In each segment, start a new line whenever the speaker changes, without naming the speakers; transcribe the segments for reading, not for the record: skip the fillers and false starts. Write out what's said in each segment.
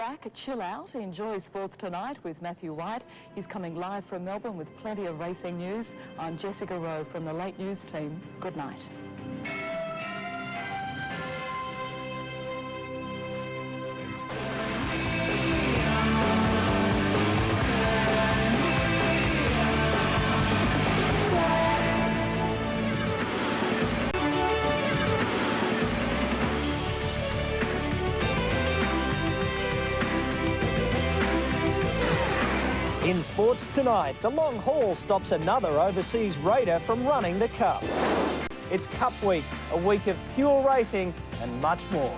back, a chill out. Enjoy sports tonight with Matthew White. He's coming live from Melbourne with plenty of racing news. I'm Jessica Rowe from the Late News team. Good night.
In sports tonight, the long haul stops another overseas raider from running the Cup. It's Cup Week, a week of pure racing and much more.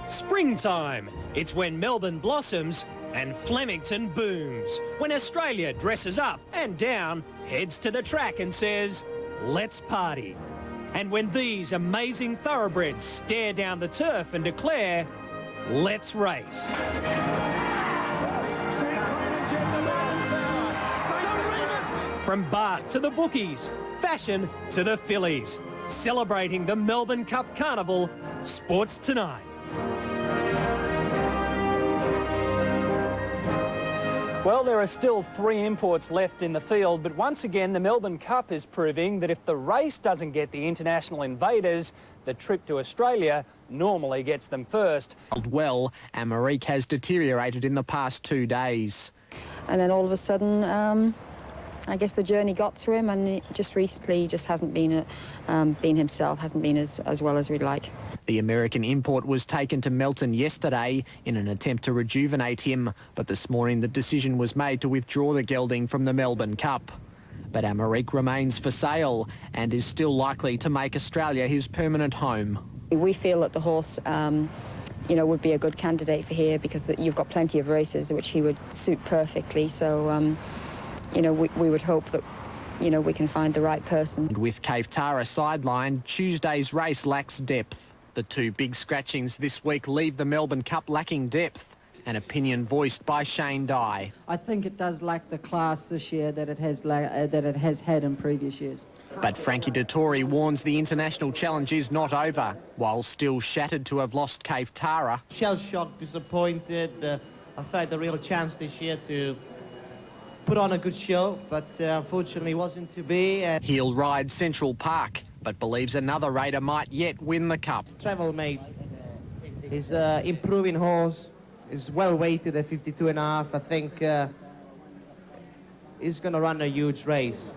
Springtime. It's when Melbourne blossoms and Flemington booms. When Australia dresses up and down, heads to the track and says, let's party. And when these amazing thoroughbreds stare down the turf and declare, let's race. From Bart to the bookies, fashion to the fillies, celebrating the Melbourne Cup Carnival, sports tonight. Well, there are still 3 imports left in the field, but once again, the Melbourne Cup is proving that if the race doesn't get the international invaders, the trip to Australia normally gets them first.
Well, Amarique has deteriorated in the past 2 days.
And then all of a sudden, I guess the journey got to him, and just recently he just hasn't been himself, hasn't been as well as we'd like.
The American import was taken to Melton yesterday in an attempt to rejuvenate him, but this morning the decision was made to withdraw the gelding from the Melbourne Cup. But Amarique remains for sale and is still likely to make Australia his permanent home.
We feel that the horse would be a good candidate for here because you've got plenty of races which he would suit perfectly. So, we would hope that, we can find the right person.
And with Cave Tara sidelined, Tuesday's race lacks depth. The 2 big scratchings this week leave the Melbourne Cup lacking depth. An opinion voiced by Shane Dye.
I think it does lack the class this year that it has had in previous years.
But Frankie Dettori warns the international challenge is not over, while still shattered to have lost Cave Tara.
Shell-shocked, disappointed. I thought I had a real chance this year to put on a good show, but unfortunately wasn't to be.
He'll ride Central Park, but believes another raider might yet win the Cup.
Travel Mate is improving horse. Is well weighted at 52.5. I think he's going to run a huge race.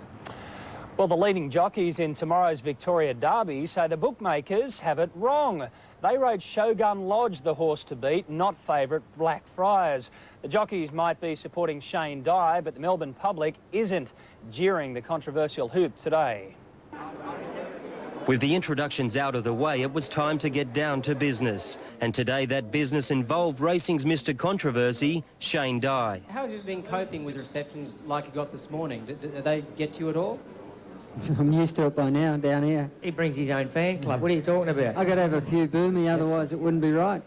Well, the leading jockeys in tomorrow's Victoria Derby say the bookmakers have it wrong. They rode Shogun Lodge the horse to beat, not favourite Blackfriars. The jockeys might be supporting Shane Dye, but the Melbourne public isn't, jeering the controversial hoop today.
With the introductions out of the way, it was time to get down to business. And today that business involved racing's Mr. Controversy, Shane Dye.
How have you been coping with receptions like you got this morning? Did they get to you at all?
I'm used to it by now, down here.
He brings his own fan club. What are you talking about?
I got to have a few boomy, otherwise it wouldn't be right.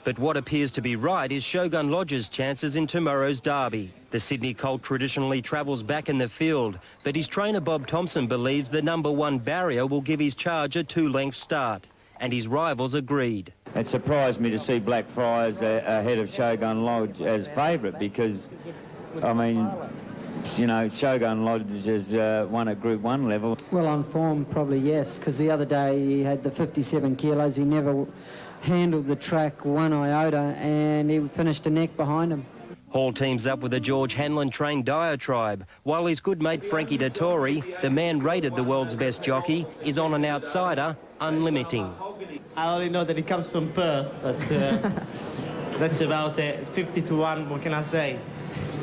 But what appears to be right is Shogun Lodge's chances in tomorrow's derby. The Sydney colt traditionally travels back in the field, but his trainer Bob Thompson believes the #1 barrier will give his charge a 2-length start, and his rivals agreed.
It surprised me to see Blackfriars ahead of Shogun Lodge as favourite because, I mean, Shogun Lodge has won at Group 1 level.
Well, on form, probably yes, because the other day he had the 57 kilos. He never handled the track 1 iota, and he finished a neck behind him.
Hall teams up with the George Hanlon-trained diatribe, while his good mate Frankie Dettori, the man rated the world's best jockey, is on an outsider, unlimiting.
I only know that he comes from Perth, but that's about it. It's 50-1, what can I say?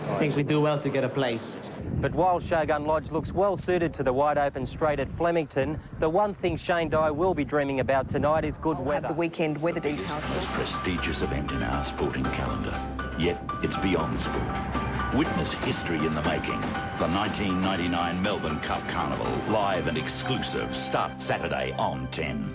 I think we do well to get a place.
But while Shogun Lodge looks well suited to the wide-open straight at Flemington, the one thing Shane Dye will be dreaming about tonight is good weather.
Have the weekend weather details.
Most prestigious event in our sporting calendar. Yet it's beyond sport. Witness history in the making. The 1999 Melbourne Cup Carnival, live and exclusive, starts Saturday on 10.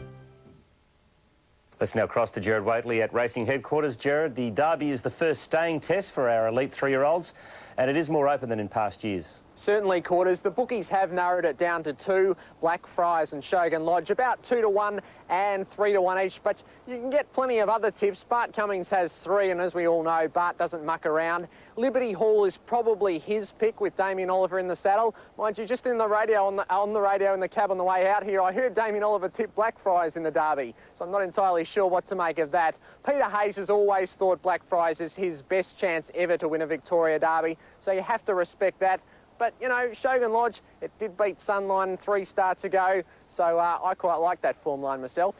Let's now cross to Gerard Whateley at Racing Headquarters. Gerard, the Derby is the first staying test for our elite 3-year-olds, and it is more open than in past years.
Certainly, Quarters. The bookies have narrowed it down to 2, Blackfriars and Shogun Lodge, about 2-1 and 3-1 each, but you can get plenty of other tips. Bart Cummings has 3, and as we all know, Bart doesn't muck around. Liberty Hall is probably his pick with Damien Oliver in the saddle. Mind you, just in the radio, on the radio in the cab on the way out here, I heard Damien Oliver tip Blackfriars in the Derby, so I'm not entirely sure what to make of that. Peter Hayes has always thought Blackfriars is his best chance ever to win a Victoria Derby, so you have to respect that. But, you know, Shogun Lodge, it did beat Sunline 3 starts ago, so I quite like that form line myself.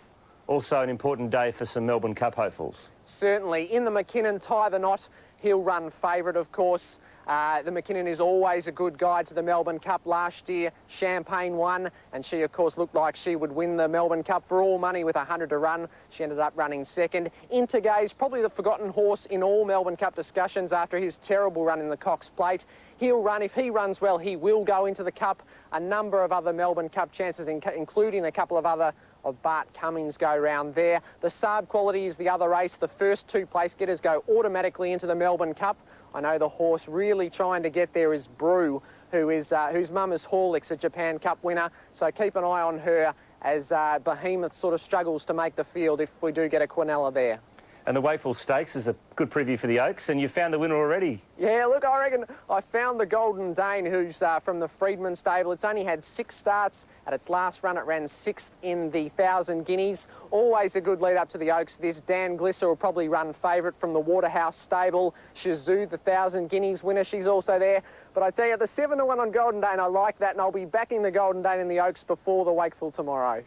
Also an important day for some Melbourne Cup hopefuls.
Certainly. In the McKinnon, Tie the Knot, he'll run favourite, of course. The McKinnon is always a good guide to the Melbourne Cup. Last year, Champagne won, and she, of course, looked like she would win the Melbourne Cup for all money with 100 to run. She ended up running second. Intergaze, probably the forgotten horse in all Melbourne Cup discussions after his terrible run in the Cox Plate. He'll run. If he runs well, he will go into the Cup. A number of other Melbourne Cup chances, including a couple of other of Bart Cummings go round there. The Saab Quality is the other race. The first 2 place getters go automatically into the Melbourne Cup. I know the horse really trying to get there is Brew, whose mum is Horlicks, a Japan Cup winner. So keep an eye on her as Behemoth sort of struggles to make the field if we do get a Quinella there.
And the Whateley Stakes is a good preview for the Oaks, and you found the winner already.
Yeah, look, I reckon I found the Golden Dane, who's from the Freedman stable. It's only had 6 starts. At its last run, it ran 6th in the 1,000 Guineas. Always a good lead up to the Oaks. This Dan Glisser will probably run favourite from the Waterhouse stable. Shazoo, the 1,000 Guineas winner, she's also there. But I tell you, the 7-1 on Golden Dane, I like that, and I'll be backing the Golden Dane in the Oaks before the Wakefield tomorrow.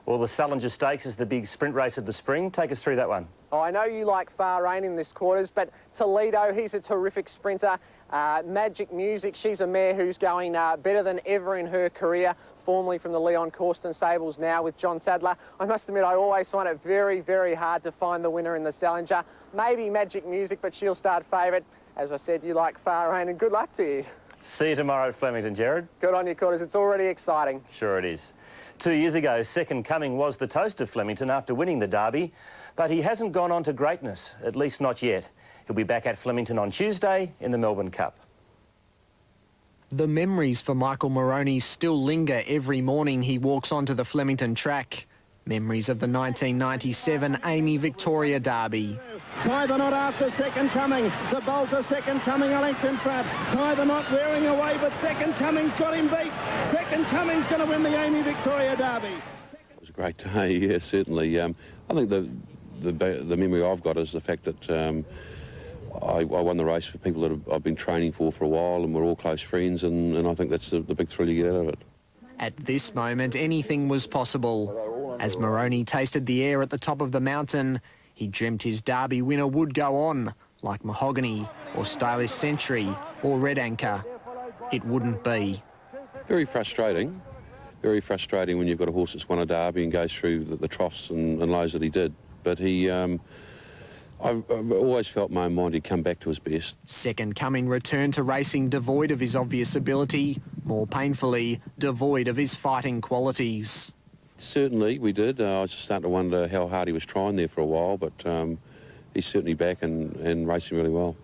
Well, the Sullinger Stakes is the big sprint race of the spring. Take us through that one.
Oh, I know you like Far Rain in this Quarters, but Toledo, he's a terrific sprinter. Magic Music, she's a mare who's going better than ever in her career, formerly from the Leon Corsten stables, now with John Sadler. I must admit, I always find it very, very hard to find the winner in the Sullinger. Maybe Magic Music, but she'll start favourite. As I said, you like Far Rain, and good luck to you.
See you tomorrow at Flemington, Gerard.
Good on you, Quarters. It's already exciting.
Sure it is. 2 years ago, Second Coming was the toast of Flemington after winning the Derby, but he hasn't gone on to greatness, at least not yet. He'll be back at Flemington on Tuesday in the Melbourne Cup.
The memories for Michael Moroney still linger every morning he walks onto the Flemington track. Memories of the 1997 Amy Victoria Derby.
Tie the Knot after Second Coming. The Bolter, Second Coming, a length in front. Tie the Knot wearing away, but Second Coming's got him beat. Second Coming's going to win the Amy Victoria Derby.
It was a great day, yeah, certainly. I think the memory I've got is the fact that I won the race for people that I've been training for a while, and we're all close friends, and I think that's the big thrill you get out of it.
At this moment, anything was possible. As Moroney tasted the air at the top of the mountain, he dreamt his Derby winner would go on, like Mahogany or Stylish Century or Red Anchor. It wouldn't be.
Very frustrating when you've got a horse that's won a Derby and goes through the troughs and lows that he did. But he, I've always felt in my own mind he'd come back to his best.
Second Coming returned to racing devoid of his obvious ability, more painfully, devoid of his fighting qualities.
Certainly, we did. I was just starting to wonder how hard he was trying there for a while, but he's certainly back and racing really well.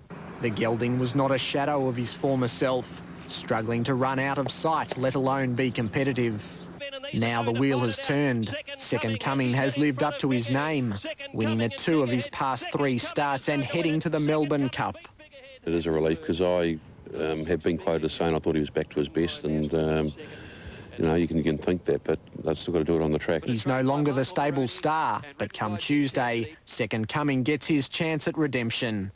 The gelding was not a shadow of his former self, struggling to run out of sight, let alone be competitive. Now the wheel has turned. Second Coming has lived up to his name, winning at 2 of his past 3 starts and heading to the Melbourne Cup.
It is a relief because I have been quoted as saying I thought he was back to his best, and you know, you can think that, but they've still got to do it on the track.
He's no longer the stable star, but come Tuesday, Second Coming gets his chance at redemption.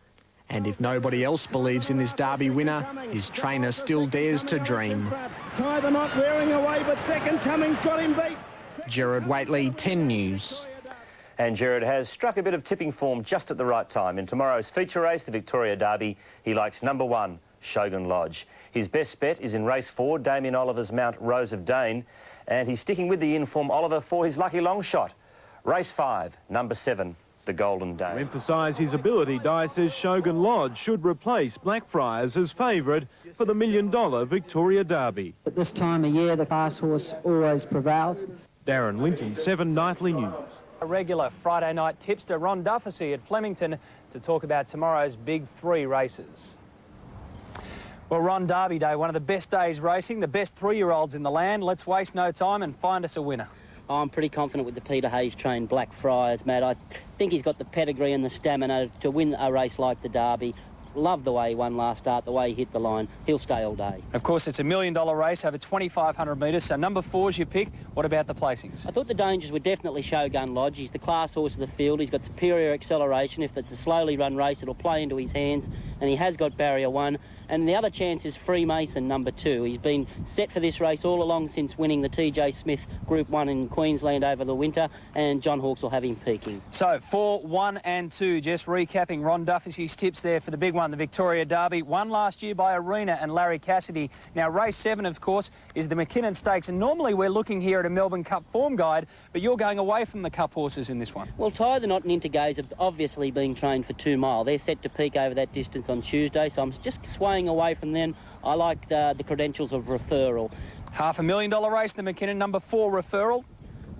And if nobody else believes in this Derby winner, his trainer still dares to dream.
Tie the Knot wearing away, but Second Coming's got him beat.
Gerard, Whateley, 10 News.
And Gerard has struck a bit of tipping form just at the right time. In tomorrow's feature race, the Victoria Derby, he likes number 1, Shogun Lodge. His best bet is in race 4, Damien Oliver's Mount Rose of Dane, and he's sticking with the inform Oliver for his lucky long shot. Race 5, number 7, the Golden Dane.
To emphasise his ability, Dye says Shogun Lodge should replace Blackfriars as favourite for the $1 million Victoria Derby.
At this time of year, the class horse always prevails.
Darren Linton, 7 Nightly News.
A regular Friday night tipster Ron Dufficy at Flemington to talk about tomorrow's big 3 races.
Well, Ron, Derby Day, one of the best days racing, the best 3-year-olds in the land. Let's waste no time and find us a winner.
I'm pretty confident with the Peter Hayes trained Blackfriars, Matt. I think he's got the pedigree and the stamina to win a race like the Derby. Love the way he won last start, the way he hit the line. He'll stay all day.
Of course, it's $1 million race over 2,500 metres, so number 4's your pick. What about the placings?
I thought the dangers would definitely Shogun Lodge. He's the class horse of the field. He's got superior acceleration. If it's a slowly run race, it'll play into his hands, and he has got barrier 1. And the other chance is Freemason, number 2. He's been set for this race all along since winning the TJ Smith Group 1 in Queensland over the winter, and John Hawkes will have him peaking.
So 4, 1 and 2, just recapping Ron Dufficy's tips there for the big one, the Victoria Derby, won last year by Arena and Larry Cassidy. Now race 7, of course, is the McKinnon Stakes, and normally we're looking here at a Melbourne Cup form guide, but you're going away from the Cup horses in this one.
Well, Tie the Knot and Intergaze have obviously been trained for 2 mile. They're set to peak over that distance on Tuesday, so I'm just swaying away from them. I like the credentials of Referral.
$500,000 race, the McKinnon number 4 Referral.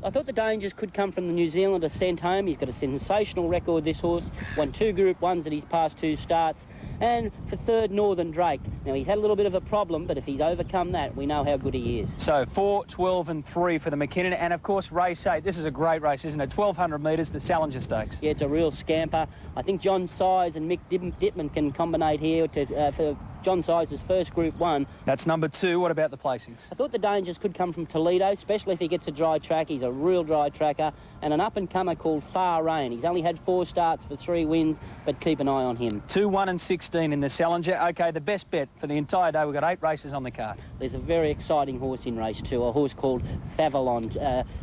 I thought the dangers could come from the New Zealander Sent Home. He's got a sensational record, this horse. Won 2 Group 1s at his past 2 starts. And for 3rd, Northern Drake. Now, he's had a little bit of a problem, but if he's overcome that, we know how good he is.
So 4, 12 and 3 for the McKinnon. And, of course, race 8. This is a great race, isn't it? 1,200 metres, the Salinger Stakes.
Yeah, it's a real scamper. I think John Size and Mick Dittman can combinate here for John Size's first Group 1.
That's number 2. What about the placings?
I thought the dangers could come from Toledo, especially if he gets a dry track. He's a real dry tracker. And an up-and-comer called Far Rain. He's only had 4 starts for 3 wins, but keep an eye on him.
2, 1 and 16 in the Salinger. OK, the best bet for the entire day. We've got 8 races on the card.
There's a very exciting horse in race 2, a horse called Favalon,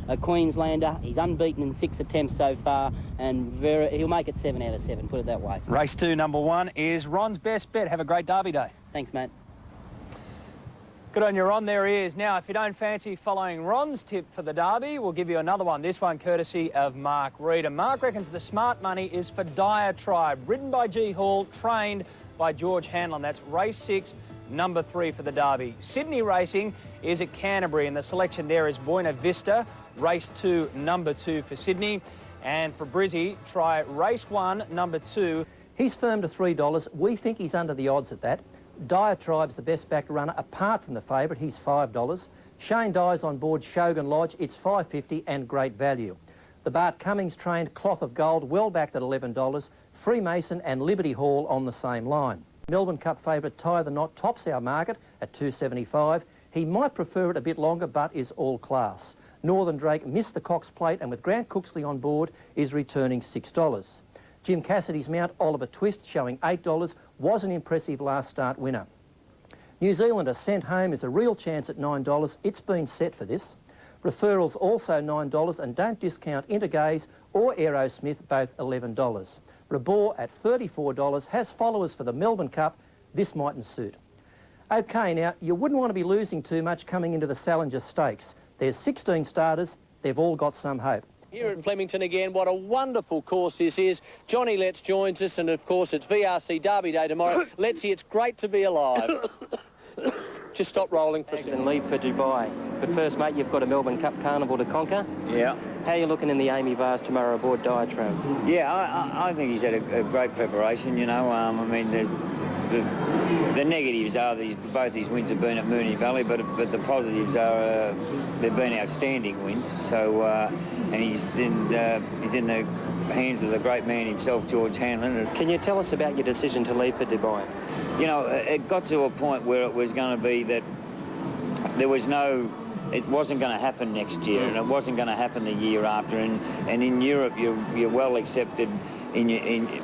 a Queenslander. He's unbeaten in 6 attempts so far, and he'll make it 7 out of 7, put it that way.
Race 2, number 1, is Ron's best bet. Have a great Derby Day.
Thanks, Matt.
Good on you, Ron. There he is. Now, if you don't fancy following Ron's tip for the Derby, we'll give you another one. This one courtesy of Mark Reed. And Mark reckons the smart money is for Diatribe, ridden by G. Hall, trained by George Hanlon. That's race 6, number 3 for the Derby. Sydney racing is at Canterbury, and the selection there is Buena Vista, race 2, number 2 for Sydney. And for Brizzy, try race 1, number 2.
He's firm to $3. We think he's under the odds at that. Diatribe's the best backed runner apart from the favourite. He's $5. Shane Dye's on board Shogun Lodge. It's $5.50 and great value. The Bart Cummings trained Cloth of Gold, well backed at $11. Freemason and Liberty Hall on the same line. Melbourne Cup favourite Tie the Knot tops our market at $2.75. He might prefer it a bit longer, but is all class. Northern Drake missed the Cox Plate and with Grant Cooksley on board is returning $6. Jim Cassidy's mount, Oliver Twist, showing $8, was an impressive last start winner. New Zealander Sent Home is a real chance at $9. It's been set for this. Referrals also $9, and don't discount Intergaze or Aerosmith, both $11. Rabor at $34 has followers for the Melbourne Cup. This mightn't suit. OK, now, you wouldn't want to be losing too much coming into the Salinger Stakes. There's 16 starters. They've all got some hope.
Here at Flemington again, what a wonderful course this is. Johnny Letts joins us, and of course it's VRC Derby Day tomorrow. Lettsy, it's great to be alive. Just stop rolling for a second.
And leave for Dubai. But first, mate, you've got a Melbourne Cup Carnival to conquer.
Yeah.
How are you looking in the Amy Vars tomorrow aboard Diatribe?
Yeah, I think he's had a great preparation, you know. I mean, the negatives are both these wins have been at Moonee Valley, but the positives are they've been outstanding wins. So and he's in the hands of the great man himself, George Hanlon.
Can you tell us about your decision to leave for Dubai?
You know, it got to a point where it was going to be that there was no. It wasn't going to happen next year, and it wasn't going to happen the year after. And in Europe, you're well accepted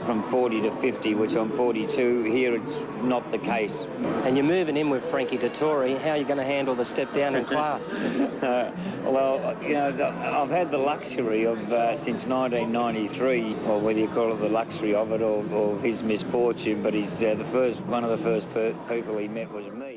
from 40 to 50, which I'm 42. Here, it's not the case.
And you're moving in with Frankie Dettori. How are you going to handle the step down in class?
Well, you know, I've had the luxury of, since 1993, or whether you call it the luxury of it or his misfortune, but he's one of the first people he met was me.